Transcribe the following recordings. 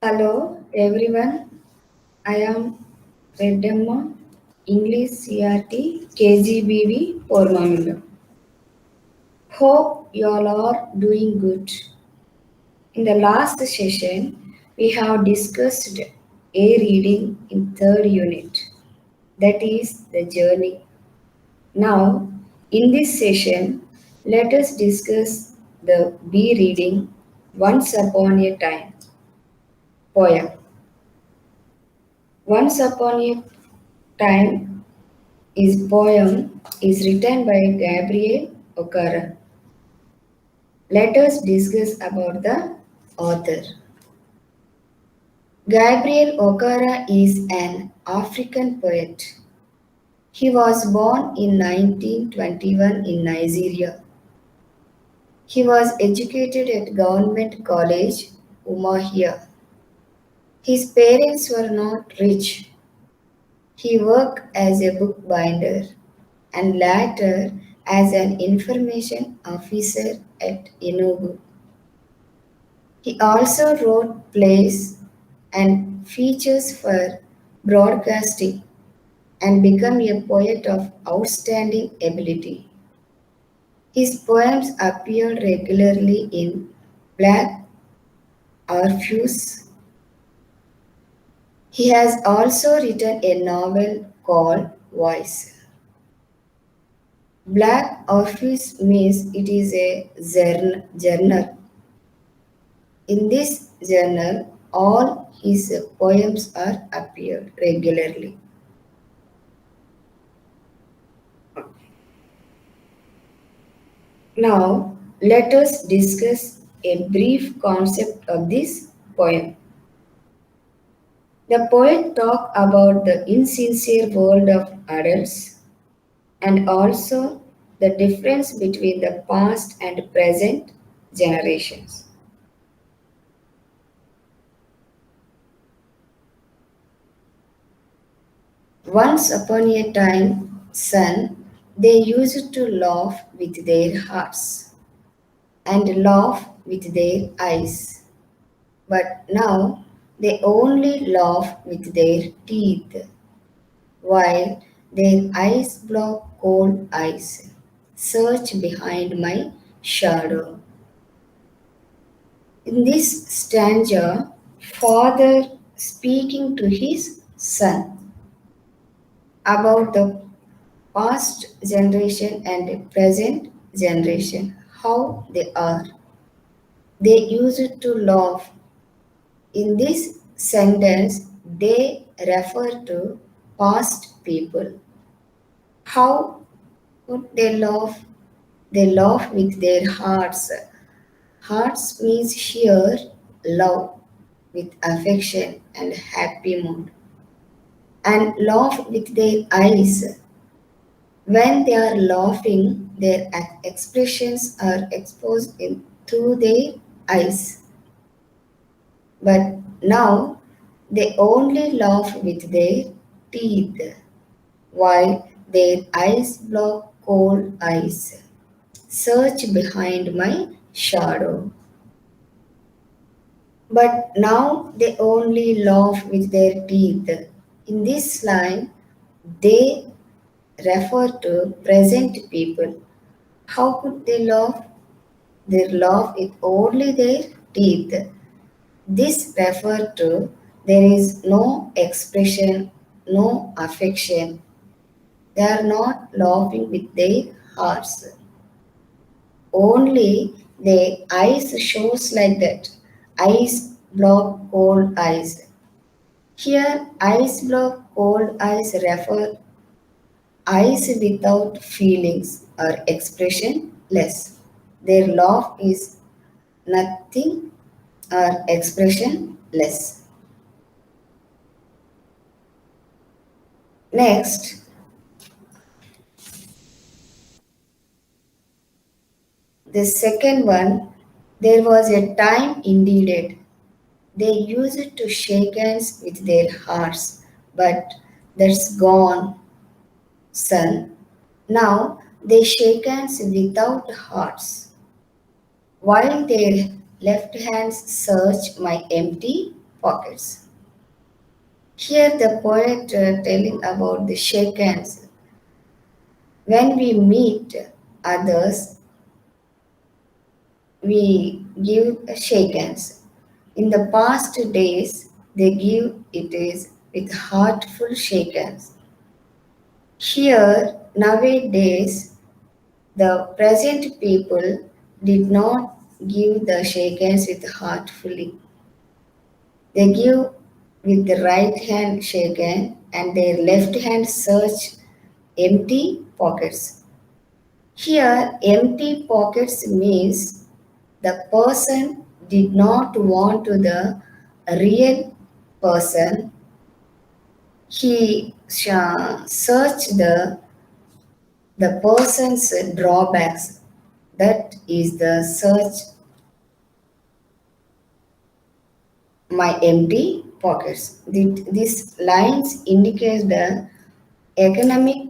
Hello everyone, I am O.Reddemma, English CRT KGBV Porumamilla. Hope you all are doing good. In the last session, we have discussed A reading in third unit, that is the journey. Now, in this session, let us discuss the B reading Once Upon a Time poem. Once Upon a Time his poem is written by Gabriel Okara. Let us discuss about the author. Gabriel Okara is an African poet. He was born in 1921 in Nigeria. He was educated at Government College, Umuahia. His parents were not rich. He worked as a bookbinder and later as an information officer at Enugu. He also wrote plays and features for broadcasting and became a poet of outstanding ability. His poems appeared regularly in Black Orpheus. He has also written a novel called Voice. Black Orpheus means it is a journal. In this journal, all his poems are appeared regularly. Now, let us discuss a brief concept of this poem. The poet talks about the insincere world of adults and also the difference between the past and present generations. Once upon a time, son, they used to laugh with their hearts and laugh with their eyes. But now they only laugh with their teeth, while their eyes block cold eyes. Search behind my shadow. In this stanza, father speaking to his son about the past generation and present generation, how they are. They used to laugh. In this sentence, they refer to past people. How would they laugh? They laugh with their hearts. Hearts means here love with affection and happy mood. And laugh with their eyes. When they are laughing, their expressions are exposed through their eyes. But now they only laugh with their teeth, while their eyes block cold eyes. Search behind my shadow. But now they only laugh with their teeth. In this line, they refer to present people. How could they laugh? They laugh with only their teeth. This refers to there is no expression, no affection. They are not laughing with their hearts. Only their eyes shows like that. Eyes block cold eyes. Here, eyes block cold eyes refer eyes without feelings or expression less. Their laugh is nothing or expression less. Next, the second one, there was a time indeed. They used to shake hands with their hearts, but that's gone, son. Now they shake hands without hearts, while their left hands search my empty pockets. Here the poet telling about the shake hands. When we meet others, we give shake hands. In the past days, they give it is with heartful shake hands. Here, nowadays, the present people did not give the shake hands with heartfully. They give with the right hand shake hand and their left hand search empty pockets. Here, empty pockets means the person did not want to the real person. He searched the person's drawbacks. That is the search my empty pockets. These lines indicate the economic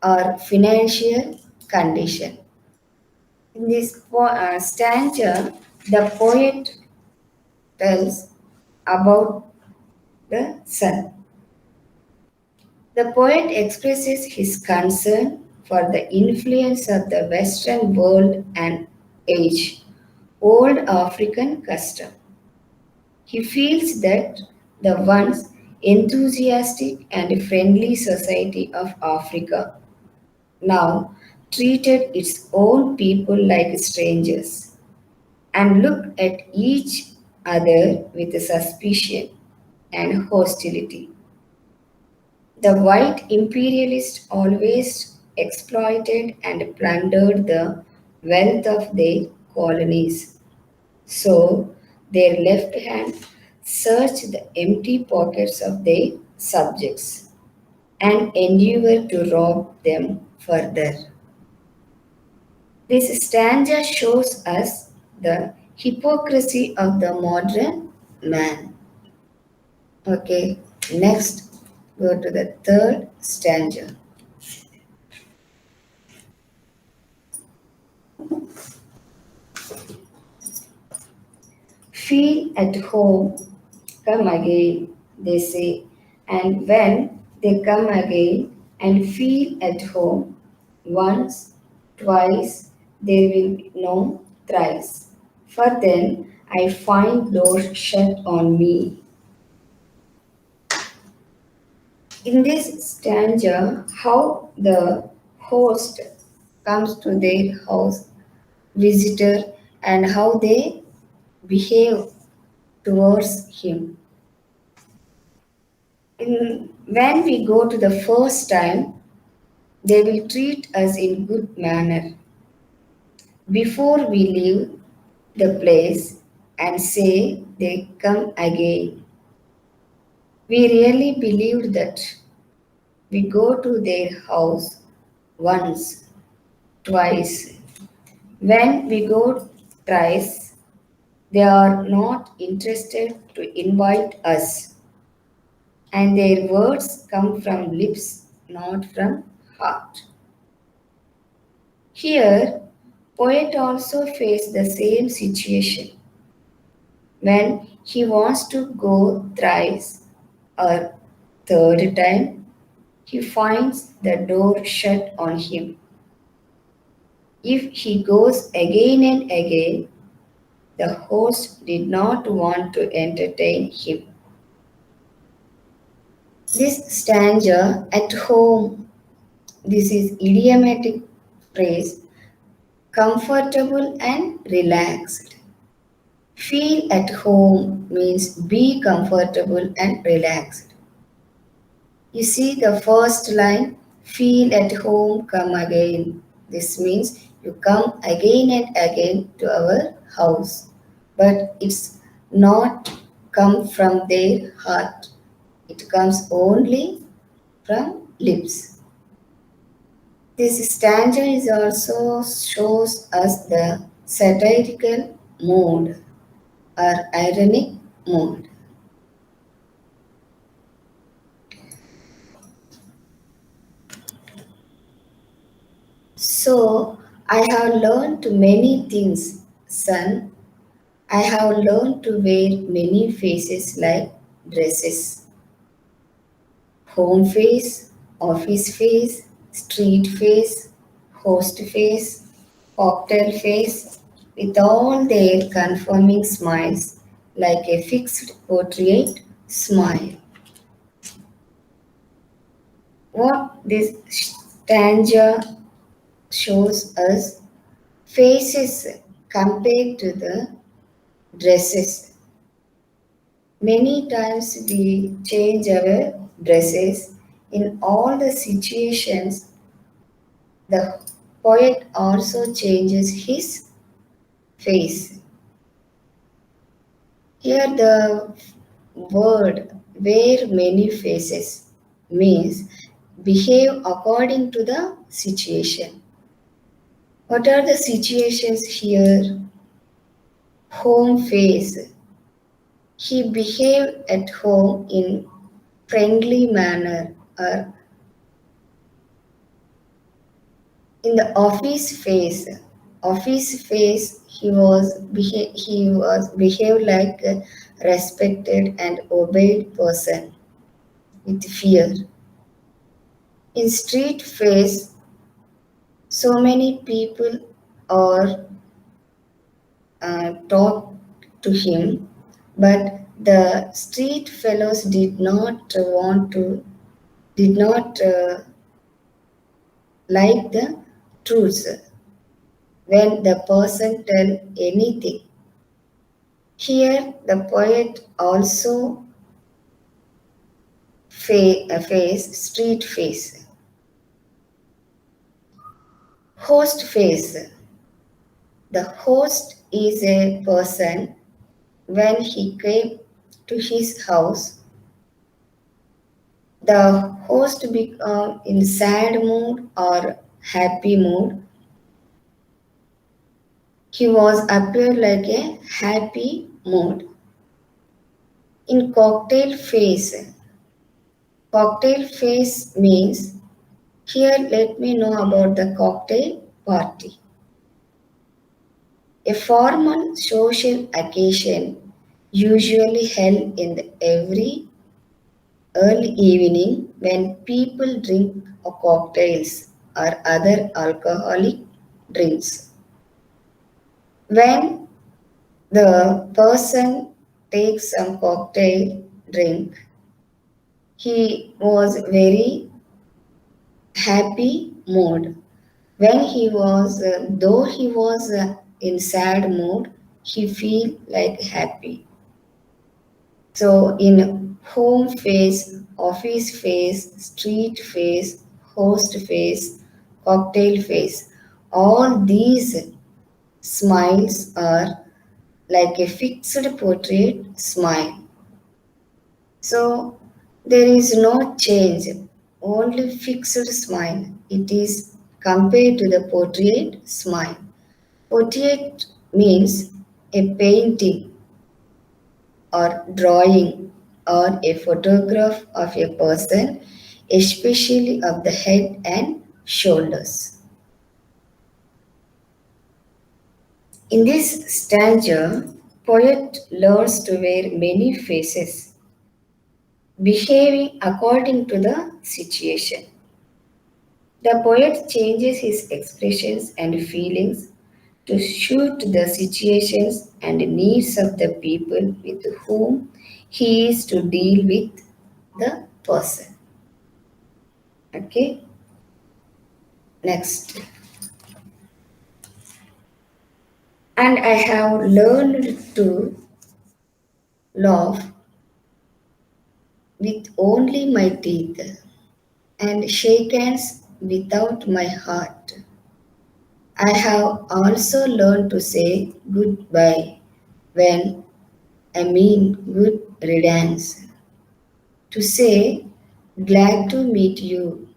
or financial condition. In this stanza, the poet tells about the sun. The poet expresses his concern for the influence of the Western world and age, old African custom. He feels that the once enthusiastic and friendly society of Africa now treated its own people like strangers and looked at each other with suspicion and hostility. The white imperialists always exploited and plundered the wealth of their colonies. So their left hand searched the empty pockets of their subjects and endeavored to rob them further. This stanza shows us the hypocrisy of the modern man. Okay, next go to the third stanza. Feel at home, come again, they say, and when they come again and feel at home, once, twice, there will be no thrice. For then I find doors shut on me. In this stanza, how the host comes to their house, visitor, and how they behave towards him. When we go to the first time, they will treat us in good manner. Before we leave the place and say they come again, we really believed that we go to their house once, twice. When we go thrice, they are not interested to invite us, and their words come from lips, not from heart. Here, poet also faced the same situation. When he wants to go thrice or third time, he finds the door shut on him. If he goes again and again, the host did not want to entertain him. This stanza at home, this is idiomatic phrase, comfortable and relaxed. Feel at home means be comfortable and relaxed. You see the first line, feel at home, come again. This means you come again and again to our house, but it's not come from their heart. It comes only from lips. This stanza is also shows us the satirical mood or ironic mood. So I have learned many things, son. I have learned to wear many faces like dresses: home face, office face, street face, host face, cocktail face, with all their conforming smiles like a fixed portrait smile. What this stanza shows us: faces compared to the dresses. Many times we change our dresses. In all the situations, the poet also changes his face. Here, the word wear many faces means behave according to the situation. What are the situations here? Home face. He behaved at home in friendly manner, or in the office face he was behaved like a respected and obeyed person with fear. In street face, so many people are talk to him, but the street fellows did not like the truth when the person tell anything. Here, the poet also face street face, host face. The host is a person when he came to his house. The host become in sad mood or happy mood. He was appear like a happy mood. In cocktail face means, here let me know about the cocktail party. A formal social occasion usually held in the every early evening when people drink cocktails or other alcoholic drinks. When the person takes some cocktail drink, he was very happy mood. When though he was in sad mood, he feel like happy. So in home face, office face, street face, host face, cocktail face, all these smiles are like a fixed portrait smile. So there is no change, only fixed smile. It is compared to the portrait smile. Portrait means a painting or drawing or a photograph of a person, especially of the head and shoulders. In this stanza, poet learns to wear many faces, behaving according to the situation. The poet changes his expressions and feelings to suit the situations and needs of the people with whom he is to deal with the person. Okay, next. And I have learned to laugh with only my teeth and shake hands without my heart. I have also learned to say goodbye when I mean good riddance. To say glad to meet you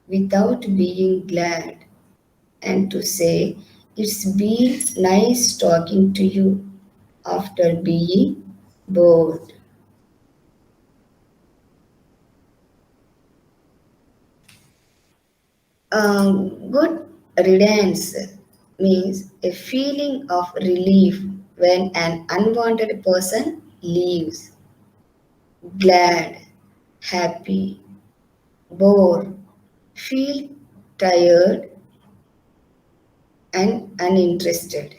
without being glad, and to say it's been nice talking to you after being bored. Good riddance means a feeling of relief when an unwanted person leaves. Glad, happy, bored, feel tired and uninterested.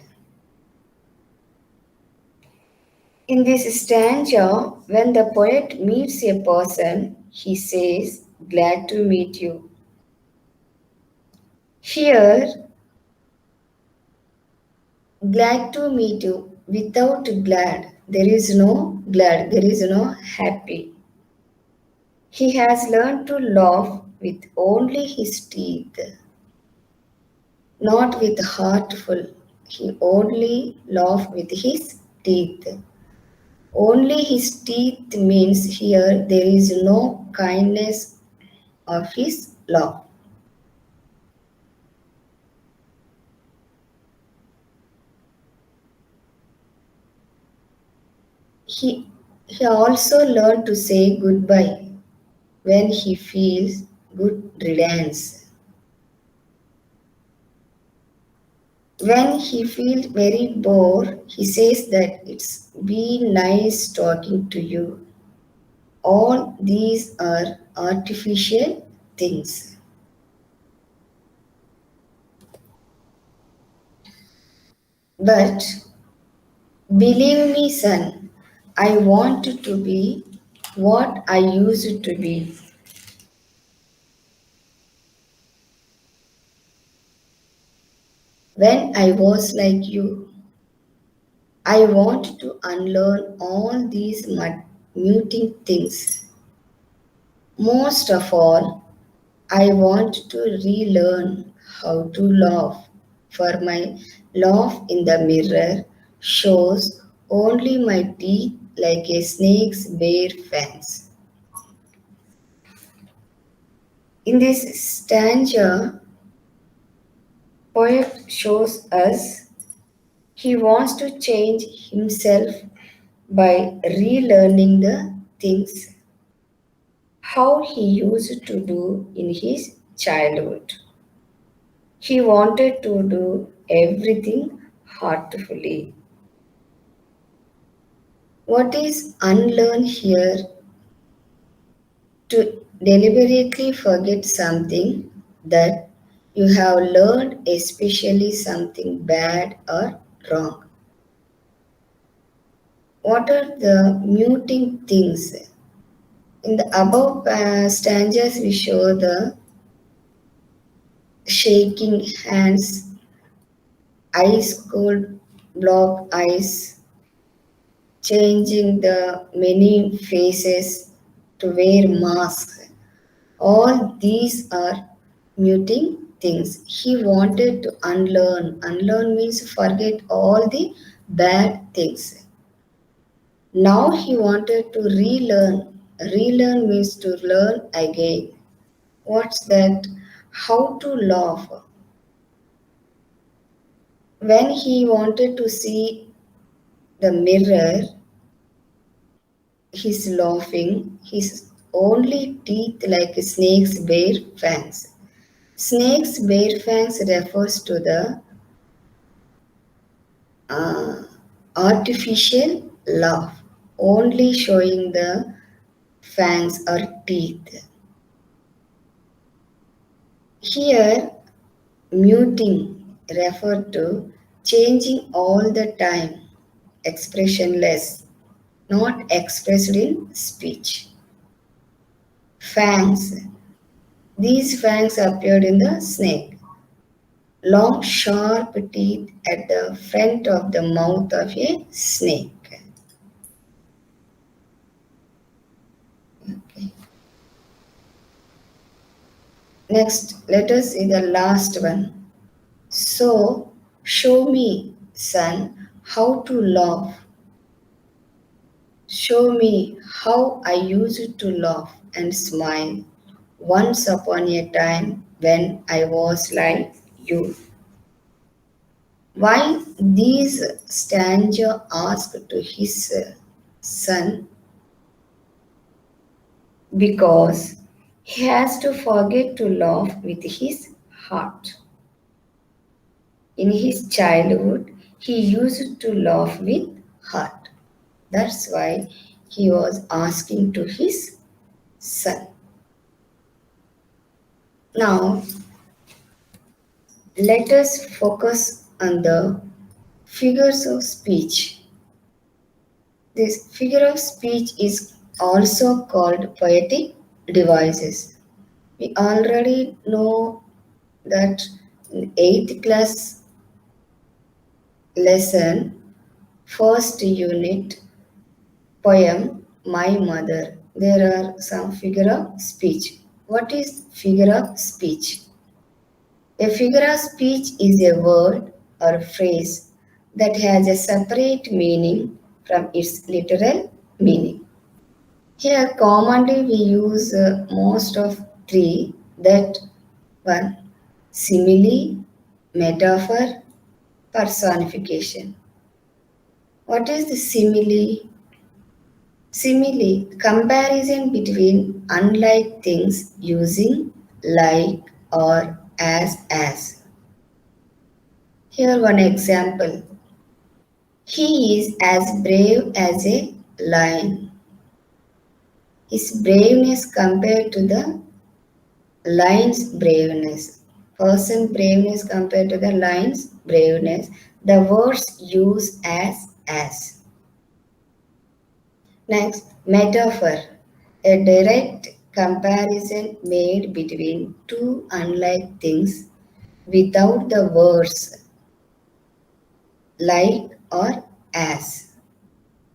In this stanza, when the poet meets a person, he says, "Glad to meet you." Here, glad to meet you without glad. There is no glad, there is no happy. He has learned to laugh with only his teeth, not with heartful. He only laugh with his teeth. Only his teeth means here there is no kindness of his laugh. He, he also learned to say goodbye when he feels good riddance. When he feels very bored, he says that it's been nice talking to you. All these are artificial things. But believe me, son, I want to be what I used to be when I was like you. I want to unlearn all these muting things. Most of all, I want to relearn how to laugh, for my laugh in the mirror shows only my teeth like a snake's bare fangs. In this stanza, poet shows us he wants to change himself by relearning the things how he used to do in his childhood. He wanted to do everything heartfully. What is unlearned here? To deliberately forget something that you have learned, especially something bad or wrong. What are the muting things? In the above stanzas, we show the shaking hands, ice cold block eyes, changing the many faces to wear masks. All these are muting things. He wanted to unlearn. Unlearn means forget all the bad things. Now he wanted to relearn. Relearn means to learn again. What's that? How to laugh. When he wanted to see the mirror, he's laughing, his only teeth like a snake's bare fangs. Snake's bare fangs refers to the uh, artificial laugh, only showing the fangs or teeth. Here, muting refer to changing all the time, expressionless, not expressed in speech. Fangs. These fangs appeared in the snake. Long, sharp teeth at the front of the mouth of a snake. Okay. Next, let us see the last one. So, show me, son, how to laugh. Show me how I used to laugh and smile once upon a time when I was like you. Why these stanza asked to his son? Because he has to forget to laugh with his heart. In his childhood, He used to laugh with heart. That's why he was asking to his son. Now, let us focus on the figures of speech. This figure of speech is also called poetic devices. We already know that in 8th class lesson, first unit, poem, My Mother, there are some figure of speech. What is figure of speech? A figure of speech is a word or phrase that has a separate meaning from its literal meaning. Here, commonly we use most of three, that one, simile, metaphor, personification. What is the simile? Simile, comparison between unlike things using like or as. Here one example. He is as brave as a lion. His braveness compared to the lion's braveness. Person braveness compared to the lion's braveness. The words use as. Next, metaphor. A direct comparison made between two unlike things without the words like or as.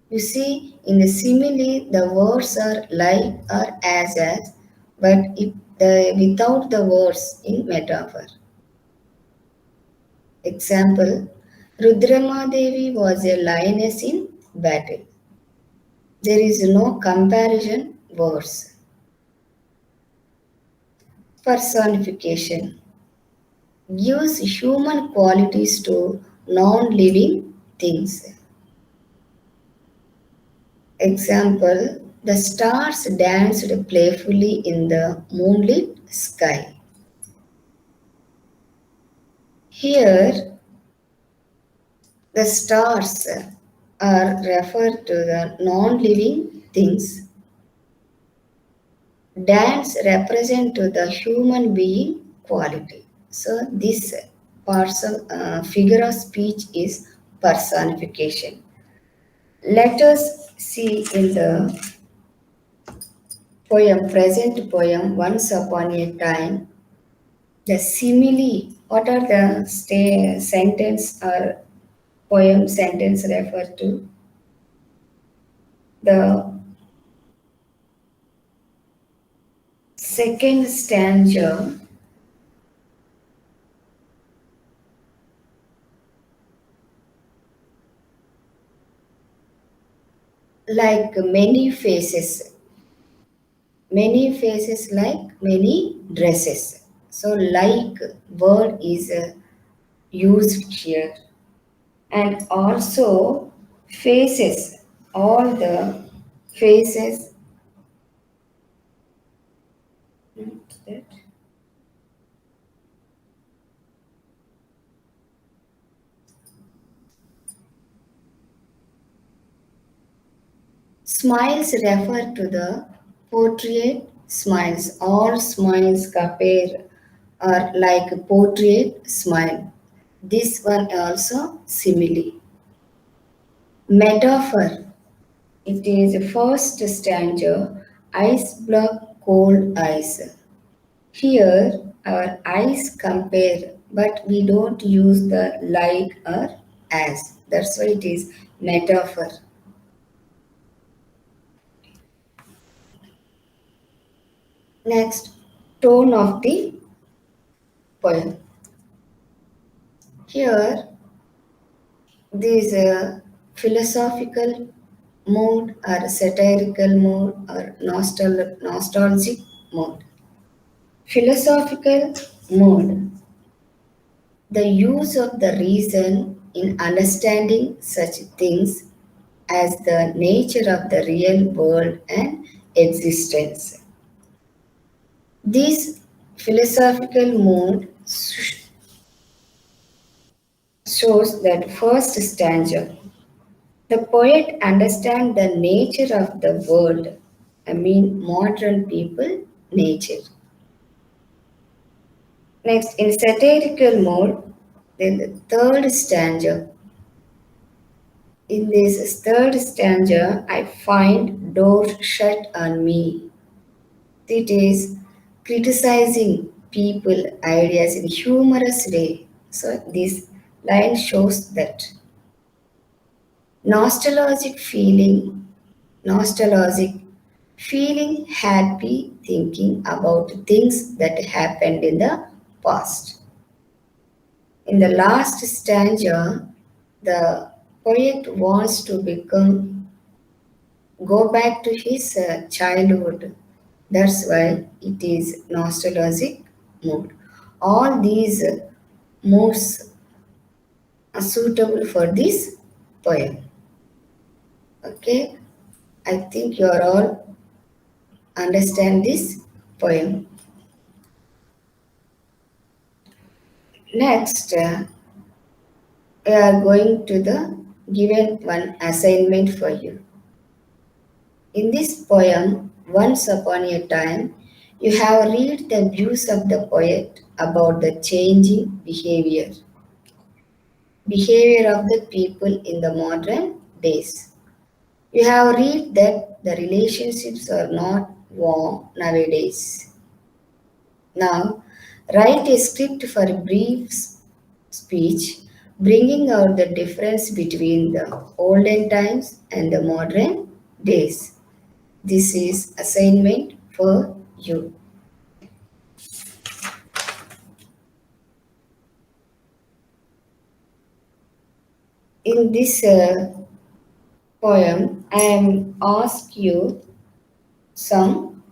You see, in the simile, the words are like or as, but without the words in metaphor. Example, Rudrama Devi was a lioness in battle. There is no comparison words. Personification gives human qualities to non-living things. Example, the stars danced playfully in the moonlit sky. Here, the stars are referred to the non-living things. Dance represent to the human being quality. So this figure of speech is personification. Let us see in the present poem, Once Upon a Time, the simile. What are the sentence or poem sentence refer to? The second stanza, like many faces like many dresses. So like word is used here, and also faces, all the faces. That smiles refer to the portrait smiles. All smiles compare are like a portrait smile. This one also simile. Metaphor. It is first stanza. Ice block cold ice. Here our eyes compare, but we don't use the like or as. That's why it is metaphor. Next, tone of the poem. Here, this philosophical mood or satirical mood or nostalgic mood. Philosophical mood. The use of the reason in understanding such things as the nature of the real world and existence. This philosophical mood shows that first stanza. The poet understands the nature of the world. I mean, modern people, nature. Next, in satirical mode, then the third stanza. In this third stanza, I find door shut on me. It is criticizing people, ideas in humorous way. So this line shows that nostalgic feeling, nostalgic feeling happy thinking about things that happened in the past. In the last stanza, the poet wants to go back to his childhood. That's why it is nostalgic mood. All these moods are suitable for this poem. Okay, I think you are all understand this poem. Next, we are going to the given one assignment for you. In this poem, once upon a time, you have read the views of the poet about the changing behavior of the people in the modern days. You have read that the relationships are not warm nowadays. Now, write a script for a brief speech bringing out the difference between the olden times and the modern days. This is assignment for you. In this poem, I am ask you some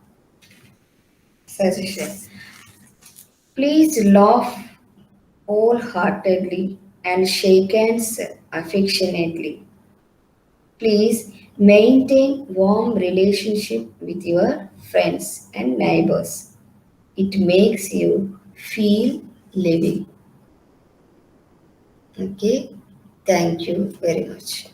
suggestions. Please laugh wholeheartedly and shake hands affectionately. Please maintain warm relationship with your friends and neighbors. It makes you feel living. Okay, thank you very much.